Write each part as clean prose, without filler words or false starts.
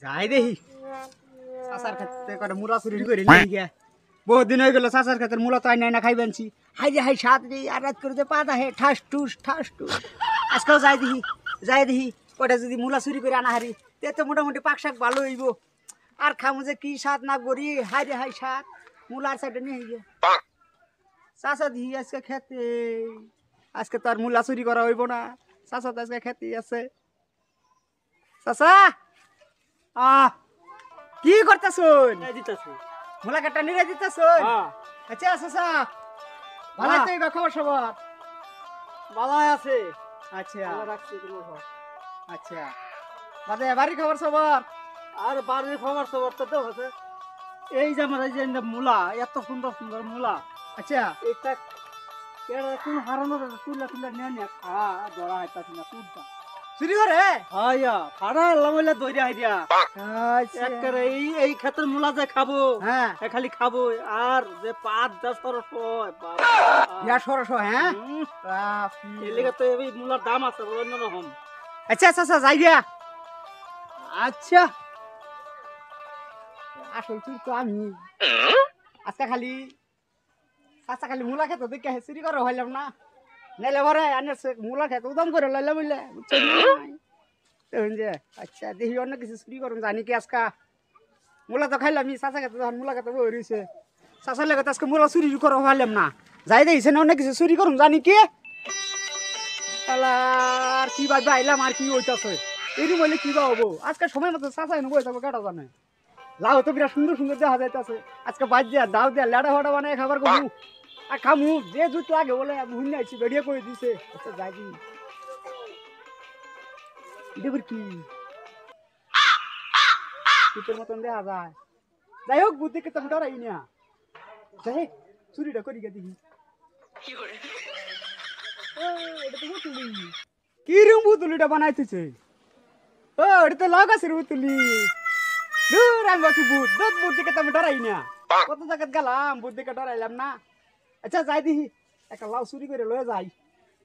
যাই দেখি চাচার ক্ষেত্রে কটা মূলা চুরি করে নিয়ে গিয়া বহুত দিন হয়ে গেল চাচার ক্ষেত্রে মূলা তো আই নাই না খাইবেনছি হাই রে হাই সাত রে আর রাত করে যে পাতা হে ঠাস টুস আজকাল যাই দেখি কটা যদি মূলা চুরি করে আনা হারি তে তো মোটামুটি পাক শাক ভালো হইব আর খামু যে কি স্বাদ না করি হাই রে হাই সাত মূলার সাইডে নিয়ে গিয়া চাচা দিহি আজকে খেতে আজকে তো আর মূলা চুরি করা হইব না চাচা তো আজকে খেতে আছে চাচা কি করতেছুন মূলা কাটা নিয়ে দিতেছুন আচ্ছা চাচা ভালো তো এই খবর সবার ভালো আছে। আচ্ছা রাখছি আচ্ছা বাদে বাড়ি খবর সবার আর বাড়ির খবর সবার তো আছে। এই যে আমার এই যে মূলা এত সুন্দর সুন্দর মূলা, আচ্ছা এটা কোন হারানো তুলা তুলা নিয়ে নিয়ে খা ধরা হইতাছি না তুলটা চুরি করে হাইয়া ফাড়া লামইলা দইরা হাইয়া আচ্ছা একবারে এই ক্ষেতের মূলা যে খাবো হ্যাঁ খালি খাবো আর যে পাঁচ 10 সরস হয় ইয়া সরস হ্যাঁ এই লেগে তো এই মূলার দাম আছে অন্য রকম। আচ্ছা চাচা যাই গিয়া আচ্ছা আসল চুরি তো আমি আজকে খালি চাচা খালি মূলা খেতে দেখে চুরি করে হইলাম না নাইলে ভরে আনে মূলা খেতে উদম করে লাইলাম বুঝলে বুঝছেন যে আচ্ছা দেখি অন্য কিছু চুরি করুন জানি কি আজকা মূলা তো খাইলাম চাচা খেতে তখন মূলা খেতে বই রয়েছে চাচার লেগে আজকে মূলা চুরি করে হইলাম না যাই দেখছে না অন্য কিছু চুরি করুন জানি কি আর কি ভাববে আইলাম আর কি হইতাছে এরকম হইলে কি বা হবো আজকে সময় মতো চাচা এনে বই থাকবো কেটা জানে লাউ তো বিরাট সুন্দর সুন্দর দেখা যাইতেছে আজকে বাদ দিয়া দাও দিয়া লেড়া ফাটা বানায় খাবার করবো আর খামু যে জুত লাগে বলে হুন্না আইছি বেরিয়ে করে দিছে আচ্ছা যাই দি দেবর কি তোর মতন দেখা যায় যাই হোক বুদ্ধি কে তুমি ডরাই না যাই চুরিটা করি গে দেখি এটা তো বুতুলি কি রুম বুতুলিটা বানাইতেছে ও এটা তো লাউ গাছের বুতুলি দূর আমি বলছি বুদ্ধি কে তুমি ডরাই না কত জায়গায় গেলাম বুদ্ধি কে ডরাইলাম না আচ্ছা যাই দিহি একটা লাউ চুরি করে লয়ে যাই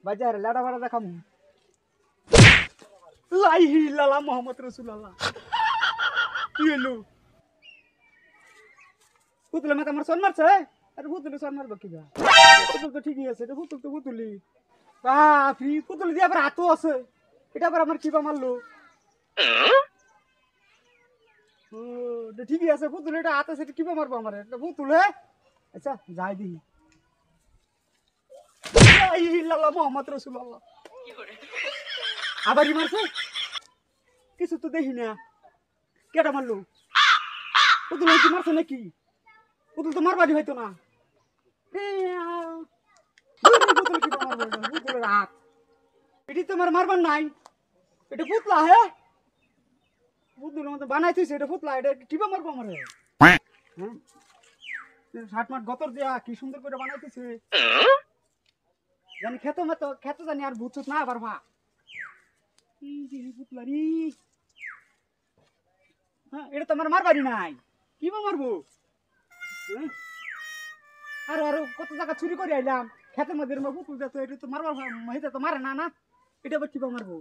বাজারে লাড়া ফাড়া দেখাম লাইহি লালা মোহাম্মদ রসুল্লাহ কি হলো পুতুলে মাথা আমার সন মারছে আরে পুতুলে সন মারবো কি পুতুল তো ঠিকই আছে পুতুল তো পুতুলি বাপরি পুতুল দিয়ে আবার হাতও আছে এটা আবার আমার কিবা মারলো ও ঠিকই আছে পুতুল এটা হাত আছে কিবা মারবো আমার এটা পুতুলে আচ্ছা যাই দিহি মোহাম্মদ রসুল্লাহ আবারই মারছে কিছু তো দেখি না কেটা মারলো পুতুল কি মারছে নাকি পুতুল তো মারবারই হয়তো না পুতুলের হাত এটি তোমার মারবার নাই এটা পুতলা হে পুতুলের মধ্যে বানাইতেছে এটা পুতলা এটা কিবা মারবো আমার হ্যাঁ ষাট মাঠ গতর দেয়া কি সুন্দর করে বানাইতেছে জানি খেতে জানি আর ভূত না আবার ভা পুতলারি হ্যাঁ এটা তো আমার মারবারি নাই কি মারবো আর আরো কত জায়গা চুরি করে আইলাম খেতের মধ্যে পুতুল তো এটা তো মারবার এটা তো মারে না না এটা আবার কিবা মারবো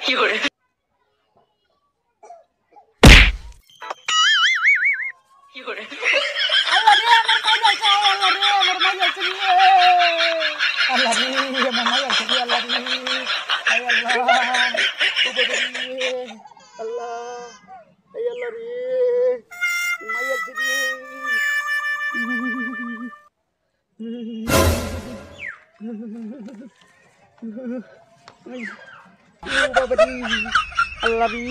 কি করে কি করে আল্লাহ রে আমার কই যাচ্ছে আল্লাহ রে আমার মাই যাচ্ছে আল্লাহ রে আমার মাই যাচ্ছে আল্লাহ রে আয় আল্লাহ আল্লাহ আয় আল্লাহ রে মাই যাচ্ছে বাবা রে আল্লাহ রে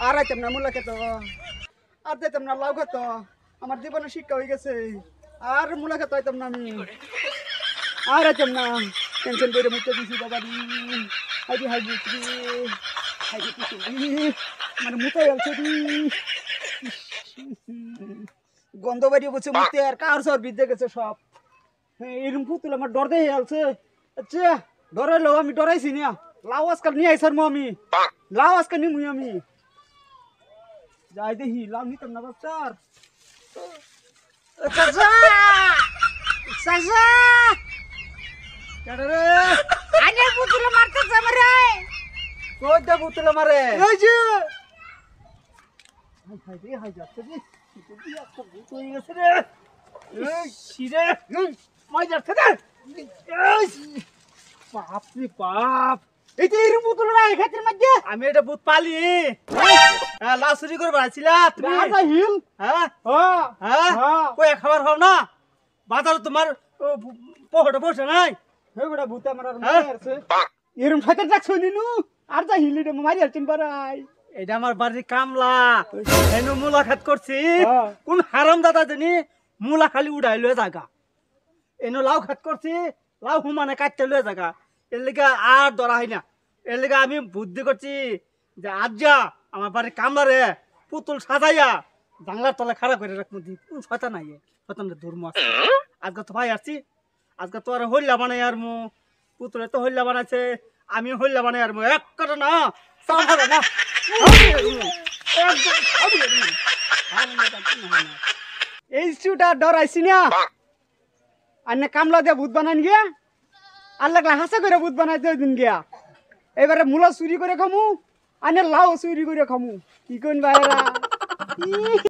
আর আইতাম না মূলা খেত আর দিতাম না লাউ খেত আমার জীবনে শিক্ষা হয়ে গেছে আর মূলা খেত আইতাম না আমি আর আইতাম না টেনশন করে মুখে দিছি বাবা রে হাইদি হাইদি হাইদি মানে মুখে আলছে গন্ধ বাড়িয়ে বসে মুখে আর কার সর বিদ্যে গেছে সব এরকম পুতুল আমার ডর দিয়ে আলছে আচ্ছা ডরাইলো আমি ডরাইছি না লাউ আজকাল নিয়ে আইসার আমি লাউ আজকাল নিমুই আমি যাই দেখি লাউ নিতাম না বাচ্চার চাচা কেডা রে আনে পুতুল মারতে আমারে কই দে বুতলে মারে এই যে হাই হাই রে হাই যাচ্ছে রে কি একটা ভূত হয়ে গেছে রে এই শিরে মাই যাচ্ছে রে এই বাপ রে বাপ এই যে এরকম পুতুল না এই ক্ষেতের মধ্যে আমি এটা ভূত পালি হ্যাঁ লাশ চুরি করে বাড়াইছিলা তুমি রাজা হিল হ্যাঁ হ্যাঁ হ্যাঁ হ্যাঁ কই খাবার খাও না বাজার তোমার পকেটে বসে নাই এই বড় ভূত আমার আর হ্যাঁ? মারছে এরকম ক্ষেতের ডাকছ নিনু আর যা হিল এটা মারি আলছেন বারাই এটা আমার বাড়ির কামলা এনে মুলাকাত করছি হ্যাঁ। কোন হারাম দাদা জানি মুলা খালি উড়াই লয়ে জাগা এনে লাউ খাত করছি লাউ হুমানে কাটতে লয়ে জাগা এর লিগা আর ধরা হয় না এর লিগা আমি বুদ্ধি করছি যে আজ যা আমার বাড়ির কামলা রে পুতুল সাজাইয়া জানলার তলে খাড়া করে রাখবো দি কোন শয়তান নাই শয়তান ধর্ম আছে আজকে তো ভাই আসছি আজকে তো আর হইলা বানাই আর মু পুতুলে তো হইলা বানাইছে আমি হইলা বানাই আর মু এক কথা না সব হবে না এই চুটা ডরাইছি না আনে কামলা দিয়ে ভূত বানান গিয়া আর লাগলা হাসা করে ভূত বানাই দিয়ে দিন গিয়া এবারে মূলা চুরি করে খামু আনে লাউ চুরি করে খামু কি কইন বাইরা